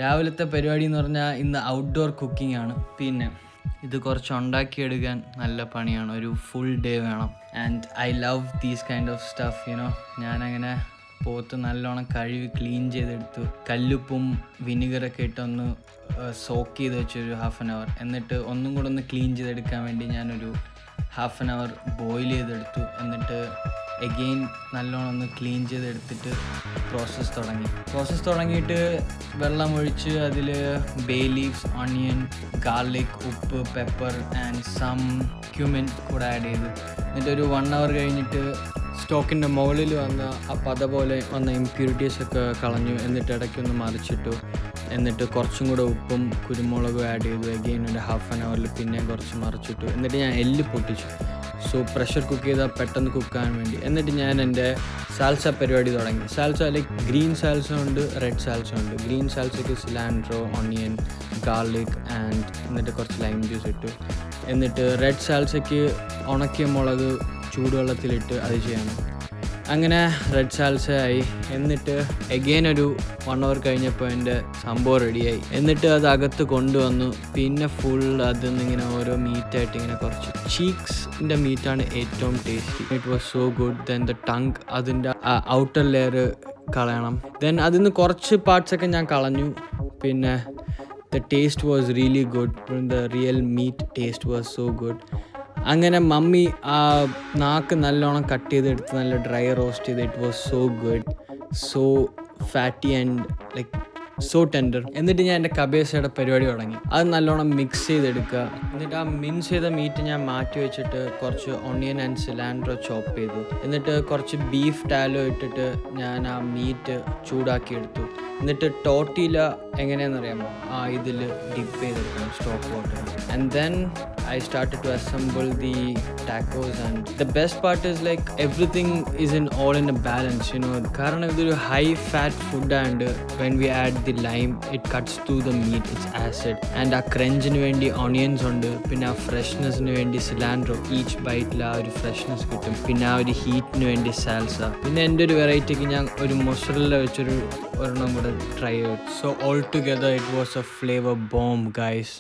രാവിലത്തെ പരിപാടി എന്ന് പറഞ്ഞാൽ ഇന്ന് ഔട്ട്ഡോർ കുക്കിംഗ് ആണ്. പിന്നെ ഇത് കുറച്ച് ഉണ്ടാക്കിയെടുക്കാൻ നല്ല പണിയാണ്. ഒരു ഫുൾ ഡേ വേണം. And I love these kind of stuff ഞാനങ്ങനെ പോത്ത് നല്ലോണം കഴുകി ക്ലീൻ ചെയ്തെടുത്തു. കല്ലുപ്പും വിനിഗറൊക്കെ ഇട്ടൊന്ന് സോക്ക് ചെയ്ത് വെച്ചൊരു 1/2 hour. എന്നിട്ട് ഒന്നും കൂടെ ഒന്ന് ക്ലീൻ ചെയ്തെടുക്കാൻ വേണ്ടി ഞാനൊരു 1/2 hour ബോയിൽ ചെയ്തെടുത്തു. എന്നിട്ട് എഗെയിൻ നല്ലോണം ഒന്ന് ക്ലീൻ ചെയ്തെടുത്തിട്ട് പ്രോസസ്സ് തുടങ്ങിയിട്ട് വെള്ളം ഒഴിച്ച് അതിൽ ബേ ലീവ്സ്, ഓണിയൻ, ഗാർലിക്, ഉപ്പ്, പെപ്പർ ആൻഡ് സം ക്യുമിൻ കൂടെ ആഡ് ചെയ്തു. എന്നിട്ട് ഒരു 1 hour കഴിഞ്ഞിട്ട് സ്റ്റോക്കിൻ്റെ മുകളിൽ വന്ന ആ പത പോലെ വന്ന ഇമ്പ്യൂരിറ്റീസൊക്കെ കളഞ്ഞു. എന്നിട്ട് ഇടയ്ക്കൊന്ന് മറിച്ചിട്ടു. എന്നിട്ട് കുറച്ചും കൂടെ ഉപ്പും കുരുമുളകും ആഡ് ചെയ്തു. എഗെയിൻ ഒരു 1/2 hour പിന്നെ കുറച്ച് മറിച്ചിട്ടു. എന്നിട്ട് ഞാൻ എല്ല് പൊട്ടിച്ചു. സോ പ്രഷർ കുക്ക് ചെയ്താൽ പെട്ടെന്ന് കുക്കാകാൻ വേണ്ടി. എന്നിട്ട് ഞാൻ എൻ്റെ സാൽസ പരിപാടി തുടങ്ങി. സാൽസ ലൈക്ക് ഗ്രീൻ സാൽസ ഉണ്ട്, റെഡ് സാൽസ ഉണ്ട്. ഗ്രീൻ സാൽസയ്ക്ക് സിലാൻഡ്രോ, ഓണിയൻ, ഗാർലിക് ആൻഡ് എന്നിട്ട് കുറച്ച് ലൈം ജ്യൂസ് ഇട്ടു. എന്നിട്ട് റെഡ് സാൽസയ്ക്ക് ഉണക്കിയ മുളക് ചൂടുവെള്ളത്തിലിട്ട് അത് ചെയ്യണം. അങ്ങനെ റെഡ് സാൽസ ആയി. എന്നിട്ട് എഗെയിൻ ഒരു 1 hour കഴിഞ്ഞപ്പോൾ എൻ്റെ സംഭവം റെഡിയായി. എന്നിട്ട് അത് അകത്ത് കൊണ്ടുവന്നു. പിന്നെ ഫുൾ അതിന്നിങ്ങനെ ഓരോ മീറ്റായിട്ട് ഇങ്ങനെ കുറച്ച് ചീക്സിൻ്റെ മീറ്റാണ് ഏറ്റവും tasty. It was so good. Then the tongue, അതിൻ്റെ ഔട്ടർ ലെയർ കളയണം. ദെൻ അതിൽ നിന്ന് കുറച്ച് പാർട്സൊക്കെ ഞാൻ കളഞ്ഞു. പിന്നെ the taste was really good. The real meat taste was so good. അങ്ങനെ മമ്മി ആ നാക്ക് നല്ലോണം കട്ട് ചെയ്തെടുത്ത് നല്ല ഡ്രൈ റോസ്റ്റ് ചെയ്ത്. It was so good, so fatty and like so tender. എന്നിട്ട് ഞാൻ എൻ്റെ കബേസയുടെ പരിപാടി തുടങ്ങി. അത് നല്ലോണം മിക്സ് ചെയ്തെടുക്കുക. എന്നിട്ട് ആ മിക്സ് ചെയ്ത മീറ്റ് ഞാൻ മാറ്റി വെച്ചിട്ട് കുറച്ച് ഓണിയൻ ആൻഡ് സിലാൻഡ്രോ ചോപ്പ് ചെയ്തു. എന്നിട്ട് കുറച്ച് ബീഫ് ടാലോ ഇട്ടിട്ട് ഞാൻ ആ മീറ്റ് ചൂടാക്കിയെടുത്തു. എന്നിട്ട് ടോർട്ടില എങ്ങനെയാണെന്നറിയാമോ, ഇതിൽ ഡിപ്പ് ചെയ്തെടുക്കണം stock water. And then I started to assemble the tacos, and the best part is like everything is all in a balance, കാരണം ഇതൊരു high fat food and when we add the lime it cuts through the meat, it's acid. and ആ ക്രഞ്ചിന് വേണ്ടി onions ഉണ്ട്. പിന്നെ ആ ഫ്രഷ്നെസ്സിന് വേണ്ടി cilantro, each ബൈറ്റിൽ ആ ഒരു ഫ്രഷ്നെസ് കിട്ടും. പിന്നെ ആ ഒരു ഹീറ്റിന് വേണ്ടി സാൽസ. പിന്നെ എൻ്റെ ഒരു വെറൈറ്റിക്ക് ഞാൻ ഒരു മൊസറല്ല വെച്ചൊരു ഒരെണ്ണം കൂടെ ട്രൈ ചെയ്തു. So all together it was A flavour bomb guys.